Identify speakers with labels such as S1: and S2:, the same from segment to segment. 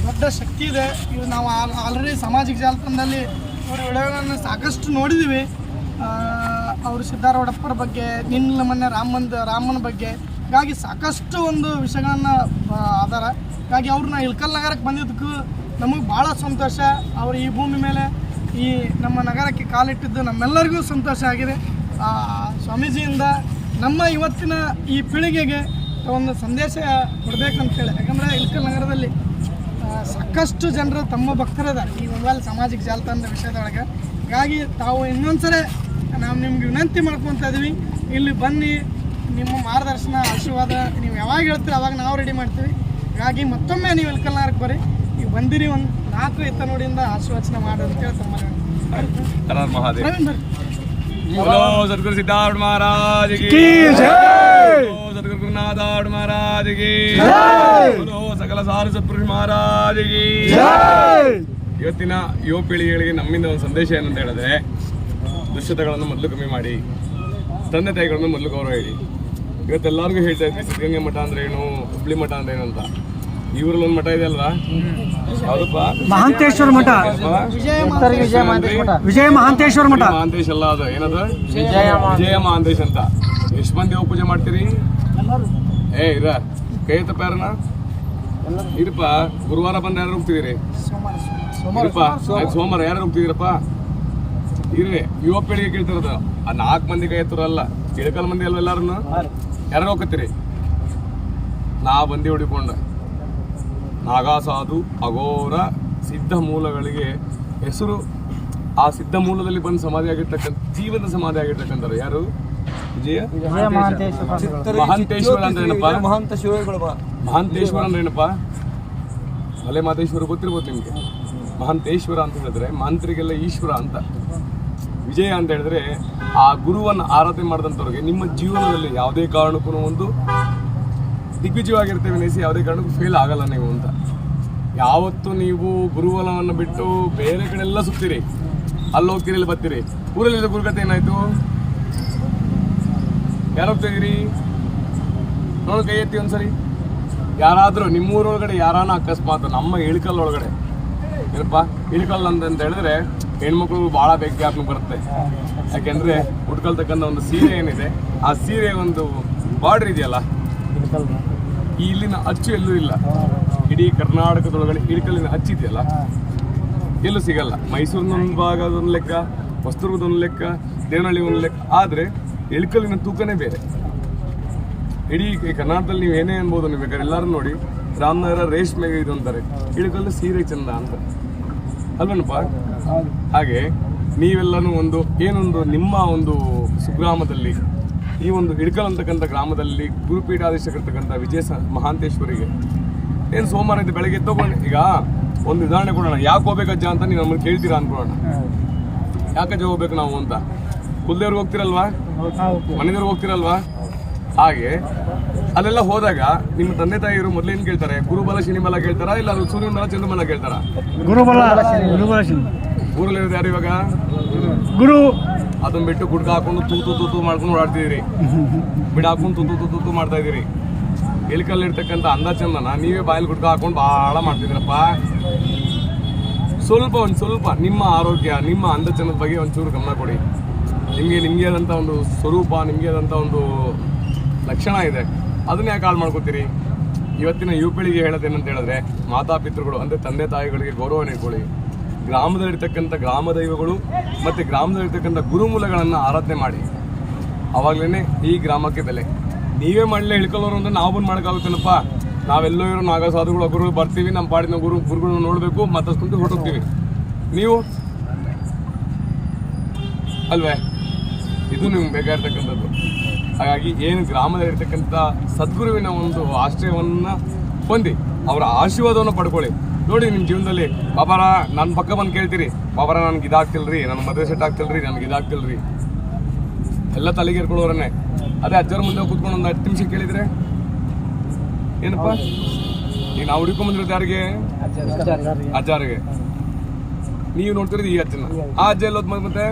S1: ದೊಡ್ಡ ಶಕ್ತಿ ಇದೆ. ಇವು ನಾವು ಆಲ್ರೆಡಿ ಸಾಮಾಜಿಕ ಜಾಲತಾಣದಲ್ಲಿ ಇವರ ವಿಡಿಯೋಗಳನ್ನು ಸಾಕಷ್ಟು ನೋಡಿದ್ದೀವಿ. ಅವರು ಸಿದ್ದಾರೂಢಪ್ಪರ ಬಗ್ಗೆ, ನಿನ್ನ ಮೊನ್ನೆ ರಾಮನ ಬಗ್ಗೆ, ಹೀಗಾಗಿ ಸಾಕಷ್ಟು ಒಂದು ವಿಷಯಗಳನ್ನು ಆಧಾರ. ಹೀಗಾಗಿ ಅವ್ರನ್ನ ಇಳಕಲ್ ನಗರಕ್ಕೆ ಬಂದಿದ್ದಕ್ಕೂ ನಮಗೆ ಭಾಳ ಸಂತೋಷ. ಅವರು ಈ ಭೂಮಿ ಮೇಲೆ ಈ ನಮ್ಮ ನಗರಕ್ಕೆ ಕಾಲಿಟ್ಟಿದ್ದು ನಮ್ಮೆಲ್ಲರಿಗೂ ಸಂತೋಷ ಆಗಿದೆ. ಸ್ವಾಮೀಜಿಯಿಂದ ನಮ್ಮ ಇವತ್ತಿನ ಈ ಪೀಳಿಗೆಗೆ ಒಂದು ಸಂದೇಶ ಕೊಡಬೇಕಂತೇಳಿ. ಯಾಕಂದರೆ ಇಳಕಲ್ ನಗರದಲ್ಲಿ ಸಾಕಷ್ಟು ಜನರು ತಮ್ಮ ಭಕ್ತರಿದ್ದಾರೆ ಈ ಮೊಬೈಲ್ ಸಾಮಾಜಿಕ ಜಾಲತಾಣದ ವಿಷಯದೊಳಗೆ. ಹೀಗಾಗಿ ತಾವು ಇನ್ನೊಂದ್ಸರಿ ನಾವು ನಿಮ್ಗೆ ವಿನಂತಿ ಮಾಡ್ಕೊತಾ ಇದ್ದೀವಿ, ಇಲ್ಲಿ ಬನ್ನಿ, ನಿಮ್ಮ ಮಾರ್ಗದರ್ಶನ ಆಶೀರ್ವಾದ ನೀವು ಯಾವಾಗ ಹೇಳ್ತೀರಿ ಅವಾಗ ನಾವು ರೆಡಿ ಮಾಡ್ತೀವಿ. ಹೀಗಾಗಿ ಮತ್ತೊಮ್ಮೆ ನೀವು ಇಳಕಲ್ ನಗರಕ್ಕೆ ಬರ್ರಿ. ಈಗ ಬಂದಿರಿ, ಒಂದು 4 ಹಿತನುಡಿಯಿಂದ ಆಶೀರ್ವಚನೆ ಮಾಡಿ ಅಂತೇಳಿ ತಮ್ಮ ಪ್ರವೀಣ್ ಬರ್ರಿ.
S2: बोलो सदगुरु सिद्धार्थ महाराज की जय, सदगुरु गुरुनाथ महाराज की जय, बोलो सकल सार सत्पुरुष महाराज की जय. ಇವತ್ತಿನ ಯುವ ಪೀಳಿಗೆಗಳಿಗೆ ನಮ್ಮಿಂದ ಒಂದು ಸಂದೇಶ ಏನಂತ ಹೇಳಿದ್ರೆ, ದುಶ್ಚಟಗಳನ್ನು ಮೊದಲು ಕಮ್ಮಿ ಮಾಡಿ, ತಂದೆ ತಾಯಿಗಳನ್ನು ಮೊದಲು ಗೌರವ ಹೇಳಿ. ಇವತ್ತೆಲ್ಲರಿಗೂ ಹೇಳ್ತಾ ಇದ್ವಿ ಸಿದ್ಧಗಂಗೆ ಮಠ ಅಂದ್ರೆ ಏನು, ಹುಬ್ಳಿ ಮಠ ಅಂದ್ರೆ ಏನು ಅಂತ. ಇವರಲ್ಲಿ ಒಂದು ಮಠ ಇದೆ ಅಲ್ವಾ, ಯಾವ್ದಪ್ಪ?
S3: ಮಹಾಂತೇಶ್ವರ ಮಠ, ವಿಜಯ ಮಹಾಂತೇಶ್ವರ ಮಠ.
S2: ಮಹಾಂತೇಶ್ ಅಲ್ಲ, ಅದು ಏನದು ವಿಜಯ ಮಹಾಂತೇಶ್ ಅಂತ. ಎಷ್ಟು ಮಂದಿ ಹೋಗಿ ಪೂಜೆ ಮಾಡ್ತೀರಿ? ಇರ ಕೈ ತಪ್ಪಾರನ ಇರಪ್ಪ. ಗುರುವಾರ ಬಂದು ಯಾರು ಹೋಗ್ತಿದ್ದೀರಿ? ಇರಪ್ಪ ಸೋಮವಾರ ಯಾರು ಹೋಗ್ತಿದ್ದೀರಪ್ಪ? ಇರ್ರಿ. ಯುವ ಪೀಳಿಗೆ ಕೇಳ್ತಿರೋದು ಆ 4 ಮಂದಿ ಕೈ ಎತ್ತರಲ್ಲ, ಇಳಕಲ್ ಮಂದಿ ಅಲ್ವ ಎಲ್ಲಾರನ್ನು? ಯಾರು ಹೋಗ್ತೀರಿ? ನಾ ಬಂದಿ ಹೊಡಿಕೊಂಡು ನಾಗಾಸಾಧು ಅಘೋರ ಸಿದ್ಧ ಮೂಲಗಳಿಗೆ ಹೆಸರು. ಆ ಸಿದ್ಧ ಮೂಲದಲ್ಲಿ ಬಂದು ಸಮಾಧಿ ಆಗಿರ್ತಕ್ಕಂಥ ಜೀವನ ಸಮಾಧಿ ಆಗಿರ್ತಕ್ಕಂಥವ್ರು ಯಾರು? ವಿಜಯ ಮಹಾಂತೇಶ್ವರ ಅಂದ್ರೆ ಏನಪ್ಪ? ಮಹಾಂತೇಶ್ವರ ಅಂದ್ರೆ ಏನಪ್ಪ? ಮಲೆ ಮಾತೇಶ್ವರ ಗೊತ್ತಿರ್ಬೋದು ನಿಮ್ಗೆ. ಮಹಾಂತೇಶ್ವರ ಅಂತ ಹೇಳಿದ್ರೆ ಮಾಂತ್ರಿಗೆಲ್ಲ ಈಶ್ವರ ಅಂತ. ವಿಜಯ ಅಂತ ಹೇಳಿದ್ರೆ ಆ ಗುರುವನ್ನು ಆರಾಧನೆ ಮಾಡಿದಂಥವ್ರಿಗೆ ನಿಮ್ಮ ಜೀವನದಲ್ಲಿ ಯಾವುದೇ ಕಾರಣಕ್ಕೂ ಒಂದು ದಿಗ್ವಿಜಯವಾಗಿರ್ತೇವೆ ನೆನೆಸಿ ಯಾವುದೇ ಕಾರಣಕ್ಕೂ ಫೇಲ್ ಆಗಲ್ಲ ನೀವು ಅಂತ. ಯಾವತ್ತು ನೀವು ಗುರುವಲವನ್ನು ಬಿಟ್ಟು ಬೇರೆ ಕಡೆ ಎಲ್ಲ ಸುತ್ತೀರಿ, ಅಲ್ಲಿ ಹೋಗ್ತೀರಿ, ಇಲ್ಲಿ ಬರ್ತೀರಿ. ಊರಲ್ಲಿದ್ದ ಗುರುಕತೆ ಏನಾಯ್ತು? ಯಾರು ಹೋಗ್ತಿದ್ದೀರಿ? ನೋಡಿ ಕೈ ಎತ್ತಿ ಒಂದ್ಸರಿ. ಯಾರಾದರೂ ನಿಮ್ಮೂರೊಳಗಡೆ ಯಾರಾನ ಅಕಸ್ಮಾತ್ ನಮ್ಮ ಇಳಕಲ್ ಒಳಗಡೆ ಏನಪ್ಪ ಇಳಕಲ್ ಅಂತ ಹೇಳಿದ್ರೆ ಹೆಣ್ಮಕ್ಳು ಭಾಳ ಬೇಗ ಜ್ಞಾಪಕ ಬರುತ್ತೆ. ಯಾಕೆಂದರೆ ಉಟ್ಕೊಳ್ತಕ್ಕಂಥ ಒಂದು ಸೀರೆ ಏನಿದೆ, ಆ ಸೀರೆ ಒಂದು ಬಾರ್ಡರ್ ಇದೆಯಲ್ಲ, ಇಲ್ಲಿನ ಅಚ್ಚು ಎಲ್ಲೂ ಇಲ್ಲ. ಇಡೀ ಕರ್ನಾಟಕದೊಳಗಡೆ ಇಳಕಲ್ಲಿನ ಅಚ್ಚಿದೆಯಲ್ಲ, ಎಲ್ಲೂ ಸಿಗಲ್ಲ. ಮೈಸೂರಿನೊಂದು ಭಾಗ ಅದೊಂದು ಲೆಕ್ಕ, ಹೊಸದುರ್ಗದೊಂದು ಲೆಕ್ಕ, ದೇವನಹಳ್ಳಿ ಒಂದು ಲೆಕ್ಕ. ಆದರೆ ಇಳಕಲ್ಲಿನ ತೂಕನೇ ಬೇರೆ. ಇಡೀ ಕರ್ನಾಟಕದಲ್ಲಿ ನೀವು ಏನೇ ಅನ್ಬೋದು, ನೀವು ಬೇಕಾದ್ರೆ ಎಲ್ಲರೂ ನೋಡಿ, ರಾಮನಗರ ರೇಷ್ಮೆಗೆ ಇದು ಅಂತಾರೆ, ಇಳಕಲ್ಲು ಸೀರೆ ಚಂದ ಅಂತ ಅಲ್ವನಪ್ಪ? ಹಾಗೆ ನೀವೆಲ್ಲನೂ ಏನೊಂದು ನಿಮ್ಮ ಒಂದು ಸುಗ್ರಾಮದಲ್ಲಿ, ಈ ಒಂದು ಇಳಕಲ್ ಅಂತಕ್ಕಂಥ ಗ್ರಾಮದಲ್ಲಿ ಗುರುಪೀಠಾಧೀಶಕರ್ತಕ್ಕಂಥ ವಿಜಯ ಮಹಾಂತೇಶ್ವರಿಗೆ ಏನು ಸೋಮವಾರ ಇದ್ದು ಬೆಳಗ್ಗೆ ತಗೊಂಡು, ಈಗ ಒಂದು ಉದಾಹರಣೆ ಕೊಡೋಣ. ಯಾಕೆ ಹೋಗ್ಬೇಕಜ್ಜ ಅಂತ ನೀವು ನಮ್ಮನ್ನು ಕೇಳ್ತೀರಾ ಅನ್ಕೊಳ್ಳೋಣ. ಯಾಕಜ್ಜ ಹೋಗ್ಬೇಕು ನಾವು ಅಂತ? ಕುಲದೇವ್ರಿಗೆ ಹೋಗ್ತಿರಲ್ವಾ, ಮನೆದೇವ್ರಿಗೆ ಹೋಗ್ತಿರಲ್ವಾ? ಹಾಗೆ ಅಲ್ಲೆಲ್ಲ ಹೋದಾಗ ನಿಮ್ಮ ತಂದೆ ತಾಯಿಯರು ಮೊದಲೇನು ಕೇಳ್ತಾರೆ? ಗುರುಬಲ ಶನಿಬಲ ಕೇಳ್ತಾರಾ, ಇಲ್ಲ ಅದು ಸೂರ್ಯನ ಬಲ ಚಂದ್ರಬಲ ಕೇಳ್ತಾರಾ?
S3: ಗುರುಬಲ.
S2: ಊರಲ್ಲಿರೋದು ಯಾರು ಇವಾಗ?
S3: ಗುರು.
S2: ಅದನ್ನ ಬಿಟ್ಟು ಗುಡ್ಕ ಹಾಕೊಂಡು ತೂತು ಮಾಡ್ಕೊಂಡು ಓಡಾಡ್ತಿದ್ದೀರಿ, ಬಿಡ ಹಾಕೊಂಡು ತೂತು ಮಾಡ್ತಾ ಇದ್ದೀರಿ. ಇಳಕಲ್ಲಿರ್ತಕ್ಕಂಥ ಅಂದ ಚಂದನ ನೀವೇ ಬಾಯಲ್ಲಿ ಗುಡ್ಕ ಹಾಕೊಂಡು ಭಾಳ ಮಾಡ್ತಿದ್ದೀರಪ್ಪ. ಸ್ವಲ್ಪ ನಿಮ್ಮ ಆರೋಗ್ಯ, ನಿಮ್ಮ ಅಂದ ಚಂದದ ಬಗ್ಗೆ ಒಂಚೂರು ಗಮನ ಕೊಡಿ. ನಿಮಗೆ ಆದಂಥ ಒಂದು ಸ್ವರೂಪ, ನಿಮಗೆ ಆದಂಥ ಒಂದು ಲಕ್ಷಣ ಇದೆ, ಅದನ್ನ ಯಾಕೆ ಹಾಳು ಮಾಡ್ಕೋತೀರಿ? ಇವತ್ತಿನ ಯುವ ಪೀಳಿಗೆ ಹೇಳೋದೇನಂತ ಹೇಳಿದ್ರೆ, ಮಾತಾಪಿತೃಗಳು ಅಂದರೆ ತಂದೆ ತಾಯಿಗಳಿಗೆ ಗೌರವ ನೀಡ್ಕೊಳ್ಳಿ. ಗ್ರಾಮದಲ್ಲಿರ್ತಕ್ಕಂಥ ಗ್ರಾಮ ದೈವಗಳು ಮತ್ತು ಗ್ರಾಮದಲ್ಲಿರ್ತಕ್ಕಂಥ ಗುರುಮೂಲಗಳನ್ನು ಆರಾಧನೆ ಮಾಡಿ. ಆವಾಗಲೇ ಈ ಗ್ರಾಮಕ್ಕೆ ಬೆಲೆ. ನೀವೇ ಮಾಡಲೇ ಇಳ್ಕೊಳ್ಳೋರು ಅಂದರೆ ನಾವು ಬಂದು ಮಾಡೋಕ್ಕಾಗುತ್ತೇನಪ್ಪ? ನಾವೆಲ್ಲೋ ಇರೋ ನಾಗ ಸಾಧುಗಳು ಗುರುಗಳು ಬರ್ತೀವಿ, ನಮ್ಮ ಪಾಡಿನ ಗುರುಗಳನ್ನ ನೋಡಬೇಕು, ಮತ್ತಷ್ಟು ಹೊರಟೋಗ್ತೀವಿ. ನೀವು ಅಲ್ವೇ? ಇದು ನಿಮ್ಗೆ ಬೇಕಾಗಿರ್ತಕ್ಕಂಥದ್ದು. ಹಾಗಾಗಿ ಏನು ಗ್ರಾಮದಲ್ಲಿರ್ತಕ್ಕಂಥ ಸದ್ಗುರುವಿನ ಒಂದು ಆಶ್ರಯವನ್ನು ಹೊಂದಿ ಅವರ ಆಶೀರ್ವಾದವನ್ನು ಪಡ್ಕೊಳ್ಳಿ. ನೋಡಿ ನಿಮ್ಮ ಜೀವನದಲ್ಲಿ ಬಾಬಾರ ನನ್ನ ಪಕ್ಕ ಬಂದು ಕೇಳ್ತೀರಿ, ಬಾಬಾರ ನನಗೆ ಇದಾಗ್ತಿಲ್ರಿ, ನನ್ನ ಮದುವೆ ಸೆಟ್ ಆಗ್ತಿಲ್ರಿ, ನನಗೆ ಇದಾಗ್ತಿಲ್ರಿ, ಎಲ್ಲ ತಲೆಗೆ ಇರ್ಕೊಳ್ಳೋರನ್ನೇ. ಅದೇ ಅಜ್ಜರ ಮುಂದೆ ಕೂತ್ಕೊಂಡು ಒಂದು 10 ನಿಮಿಷ ಕೇಳಿದರೆ ಏನಪ್ಪ? ಈಗ ನಾವು ಹುಡುಕೊಂಬಂದಿರೋದು ಯಾರಿಗೆ? ಅಜ್ಜಾರಿಗೆ. ನೀವು ನೋಡ್ತಿರೋದು ಈ ಅಜ್ಜನ. ಆ ಅಜ್ಜ ಎಲ್ಲೋದ್ ಮತ್ತೆ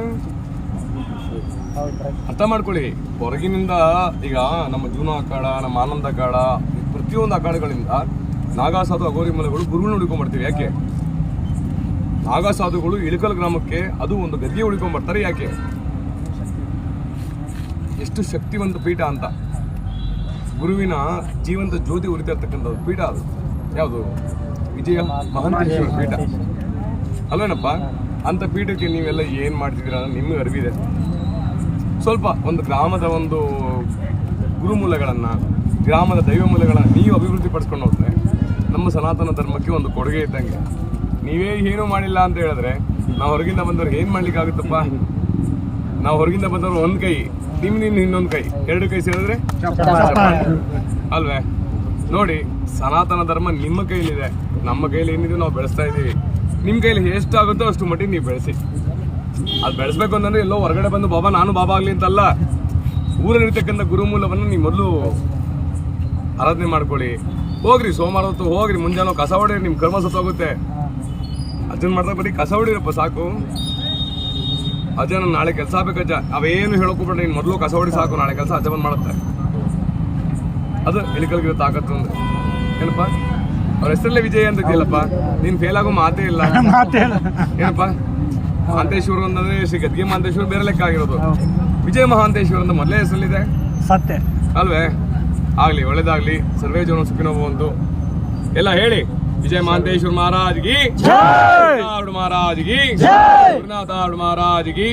S2: ಅರ್ಥ ಮಾಡ್ಕೊಳ್ಳಿ. ಹೊರಗಿನಿಂದ ಈಗ ನಮ್ಮ ಜೂನ ಅಖಾಡ, ನಮ್ಮ ಆನಂದ ಅಖಾಡ, ಪ್ರತಿಯೊಂದು ಅಖಾಡಗಳಿಂದ ನಾಗಾಸಾಧು ಅಗೋರಿ ಮಲೆಗಳು ಗುರುಗಳನ್ನ ಹುಡ್ಕೊಂಡ್ಬರ್ತೀವಿ. ಯಾಕೆ? ನಾಗಾಸಾಧುಗಳು ಇಳಕಲ್ ಗ್ರಾಮಕ್ಕೆ ಅದು ಒಂದು ಗದ್ದೆ ಹುಡ್ಕೊಂಡ್ಬರ್ತಾರೆ. ಯಾಕೆ? ಎಷ್ಟು ಶಕ್ತಿವಂತ ಪೀಠ ಅಂತ. ಗುರುವಿನ ಜೀವಂತ ಜ್ಯೋತಿ ಉರಿತಾ ಇರ್ತಕ್ಕಂಥದ್ದು ಪೀಠ ಅದು. ಯಾವುದು? ವಿಜಯ ಮಹಾಂತೇಶ್ವರ ಪೀಠ ಅಲ್ವೇನಪ್ಪ? ಅಂಥ ಪೀಠಕ್ಕೆ ನೀವೆಲ್ಲ ಏನು ಮಾಡ್ತಿದ್ದೀರಾ ನಿಮಗೆ ಅರಿವಿದೆ. ಸ್ವಲ್ಪ ಒಂದು ಗ್ರಾಮದ ಒಂದು ಗುರುಮೂಲಗಳನ್ನು, ಗ್ರಾಮದ ದೈವ ಮೂಲಗಳನ್ನು ನೀವು ಅಭಿವೃದ್ಧಿ ಪಡಿಸ್ಕೊಂಡು ಹೋದ್ರೆ ನಮ್ಮ ಸನಾತನ ಧರ್ಮಕ್ಕೆ ಒಂದು ಕೊಡುಗೆ ಇದ್ದಂಗೆ. ನೀವೇ ಏನೂ ಮಾಡಿಲ್ಲ ಅಂತ ಹೇಳಿದ್ರೆ ನಾವು ಹೊರಗಿಂದ ಬಂದವ್ರು ಏನು ಮಾಡ್ಲಿಕ್ಕಾಗುತ್ತಪ್ಪ? ನಾವು ಹೊರಗಿಂದ ಬಂದವರು ಒಂದು ಕೈ, ನಿನ್ನ ಇನ್ನೊಂದು ಕೈ, ಎರಡು ಕೈ ಸೇರಿದ್ರೆ ಅಲ್ವೇ? ನೋಡಿ, ಸನಾತನ ಧರ್ಮ ನಿಮ್ಮ ಕೈಲಿದೆ, ನಮ್ಮ ಕೈಲಿ ಏನಿದೆ ನಾವು ಬೆಳೆಸ್ತಾ ಇದ್ದೀವಿ. ನಿಮ್ಮ ಕೈಲಿ ಎಷ್ಟಾಗುತ್ತೋ ಅಷ್ಟು ಮಟ್ಟಿಗೆ ನೀವು ಬೆಳೆಸಿ. ಅದು ಬೆಳೆಸ್ಬೇಕು ಅಂತಂದ್ರೆ ಎಲ್ಲೋ ಹೊರಗಡೆ ಬಂದು ಬಾಬಾ ನಾನು ಬಾಬಾ ಆಗಲಿ ಅಂತಲ್ಲ. ಊರಲ್ಲಿರ್ತಕ್ಕಂಥ ಗುರುಮೂಲವನ್ನು ನೀವು ಮೊದಲು ಆರಾಧನೆ ಮಾಡ್ಕೊಳ್ಳಿ. ಹೋಗ್ರಿ, ಸೋಮವಾರ ಹೊತ್ತು ಹೋಗ್ರಿ, ಮುಂಜಾನೆ ಕಸ ಹೊಡಿ, ನಿಮ್ಮ ಕರ್ಮ ಸತ್ತೋಗುತ್ತೆ. ಅಜ್ಜನ್ ಮಾಡ್ತಾ ಬರೀ ಕಸ ಹೊಡಿರಪ್ಪ ಸಾಕು. ಅಜ್ಜ ನಾನು ನಾಳೆ ಕೆಲಸ ಆಗ್ಬೇಕಜ್ಜ, ಅವೇನು ಹೇಳೋಕೋಬೇಡ, ನೀನು ಮೊದಲು ಕಸ ಹೊಡಿ ಸಾಕು, ನಾಳೆ ಕೆಲಸ ಅಜ್ಜ ಬಂದು ಮಾಡುತ್ತೆ. ಅದು ಇಳಿಕಲ್ಗಿರೋ ತಾಕತ್ತು ಅಂದ್ರೆ ಏನಪ್ಪ? ಅವ್ರ ಹೆಸರಲ್ಲೇ ವಿಜಯ ಅಂತ ಇದೆಯಲ್ಲಪ್ಪ, ನೀನು ಫೇಲ್ ಆಗೋ ಮಾತೇ ಇಲ್ಲ. ಏನಪ್ಪ? ಮಹಾಂತೇಶ್ವರ ಅಂತಂದ್ರೆ ಶ್ರೀ ಗದ್ಗೆ ಮಹಾಂತೇಶ್ವರ ಬೇರೆ ಲೆಕ್ಕ ಆಗಿರೋದು. ವಿಜಯ ಮಹಾಂತೇಶ್ವರ ಅಂತ ಮೊದಲೇ ಹೆಸರಲ್ಲಿದೆ
S3: ಸತ್ಯ
S2: ಅಲ್ವೇ? ಆಗ್ಲಿ, ಒಳ್ಳೇದಾಗ್ಲಿ, ಸರ್ವೇ ಜನ ಸುಖಿನೋ ಭವಂತು. ಎಲ್ಲ ಹೇಳಿ, ವಿಜಯ ಮಹಾಂತೇಶ್ವರ ಮಹಾರಾಜ್ಗಿ, ಮಹಾರಾಜ್ಗಿ, ಗುರುನಾಥ ಮಹಾರಾಜ್ಗಿ.